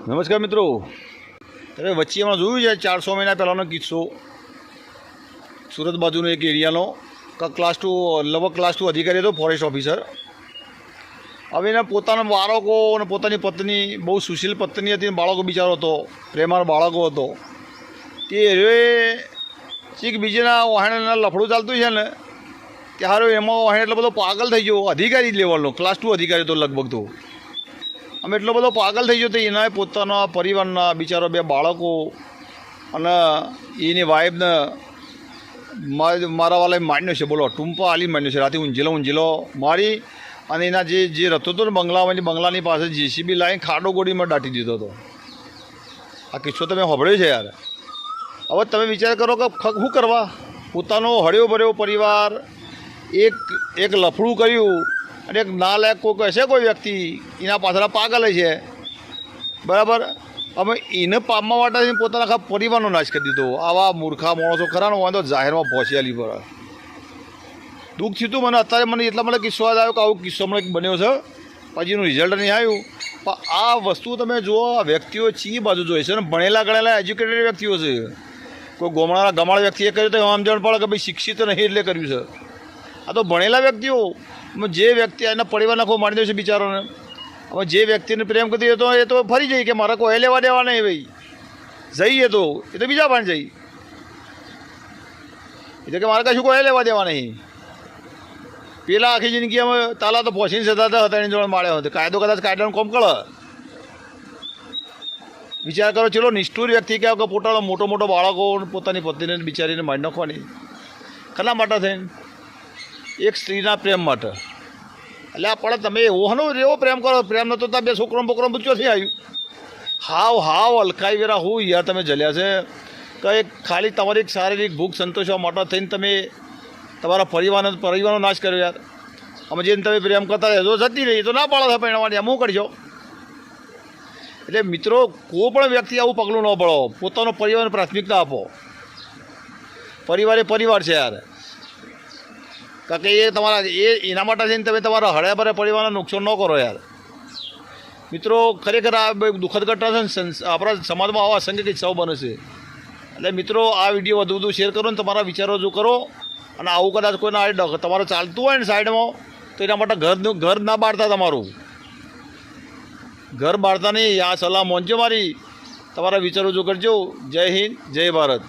નમસ્કાર મિત્રો, અરે વચ્ચે હમણાં જોયું છે 400 મહિના પહેલાંનો કિસ્સો સુરત બાજુનો એક એરિયાનો ક્લાસ 2 લગભગ ક્લાસ 2 અધિકારી હતો, ફોરેસ્ટ ઓફિસર. હવે એના પોતાના બાળકો અને પોતાની પત્ની, બહુ સુશીલ પત્ની હતી, બાળકો બિચારો હતો, પ્રેમાળ બાળકો હતો. તે હવે ચીક બીજાના વહાણના લફડું ચાલતું છે ને ત્યારે એમાં વહાણ એટલો બધો પાગલ થઈ ગયો, અધિકારી લેવલનો ક્લાસ 2 અધિકારી તો લગભગ તો અમે એટલો બધો પાગલ થઈ ગયો તો એના પોતાના પરિવારના બિચારો 2 બાળકો અને એની વાઈફને મારા વાળાએ માન્યો છે. બોલો, ટૂંપા આલી માન્યો છે. રાતે ઊંઝેલો મારી અને એના જે રતો હતો ને બંગલાની પાસે JCB લાવીને ખાડો ગોળીમાં દાટી દીધો હતો. આ કિસ્સો તમે સાંભળ્યો છે યાર. હવે તમે વિચાર કરો કે શું કરવા, પોતાનો હળ્યો ભર્યો પરિવાર એક લફડું કર્યું અને એક નાલાયક કોઈ હશે કોઈ વ્યક્તિ એના પાછળ પાગલ છે, બરાબર. અમે એને પામવા માટે પોતાના આખા પરિવારનો નાશ કરી દીધો. આવા મૂર્ખા માણસો ખરાનો વાંધો જાહેરમાં પહોંચી આલી પર દુઃખ થયું હતું મને. અત્યારે મને એટલા મને કિસ્સો યાદ આવ્યો કે આવો કિસ્સો મને બન્યો છે, પછી એનું રિઝલ્ટ નહીં આવ્યું. પણ આ વસ્તુ તમે જુઓ, આ વ્યક્તિઓ ચી બાજુ જોઈએ છે ને, ભણેલા ગણેલા એજ્યુકેટેડ વ્યક્તિઓ છે. કોઈ ગમાળ વ્યક્તિએ કર્યું તો આમ જાણ પડે કે ભાઈ શિક્ષિત નહીં એટલે કર્યું છે. આ તો ભણેલા વ્યક્તિઓ, જે વ્યક્તિ એના પરિવાર નાખો મારી દે છે બિચારોને. હવે જે વ્યક્તિને પ્રેમ કરી એ તો ફરી જાય કે મારા કોઈ લેવા દેવા નહીં ભાઈ, જઈએ તો એ તો બીજા પણ જઈ, એટલે કે મારે કશું કોઈ લેવા દેવા નહીં. પેલા આખી જિંદગી અમે તાલા તો પહોંચીને જતા હતા એની જોડે માળ્યો હતો. કાયદો કદાચ કાયદાનું કોમ કળે. વિચાર કરો, ચલો નિષ્ઠુર વ્યક્તિ કહેવાય કે પોતાનો મોટો બાળકો પોતાની પત્નીને બિચારીને મારી નાખવાની ખના માટે થઈને? એક સ્ત્રીના પ્રેમ માટે. એટલે આ પડે તમે એવો પ્રેમ કરો, પ્રેમ નતો ત્યાં 2 છોકરો બોકરો બધું ચોથી આવ્યું. હાવ હલકાઈ વેરા હું યાર તમે જલ્યા છે કે ખાલી તમારી એક શારીરિક ભૂખ સંતોષવા માટે થઈને તમે તમારા પરિવારનો નાશ કર્યો યાર. અમે જેને તમે પ્રેમ કરતા રહે તો જતી રહી તો ના પાડો પરિણામવાની આમ કરજો. એટલે મિત્રો, કોઈ પણ વ્યક્તિ આવું પગલું ન પડો, પોતાનો પરિવારને પ્રાથમિકતા આપો. પરિવાર છે યાર, કારણ કે એ તમારા એના માટે થઈને તમે તમારા હળ્યા ભર્યા પરિવારને નુકસાન ન કરો યાર. મિત્રો, ખરેખર આ દુઃખદ ઘટના છે ને, આપણા સમાજમાં આવા અસંખ્ય કિસ્સાઓ બને છે. એટલે મિત્રો, આ વિડીયો વધુ શેર કરો ને તમારા વિચારો જો કરો. અને આવું કદાચ કોઈને તમારે ચાલતું હોય ને સાઈડમાં, તો એના માટે ઘર ના બાળતા, તમારું ઘર બાળતા નહીં. આ સલાહ મોંજો મારી, તમારા વિચારો જો કરજો. જય હિન્દ, જય ભારત.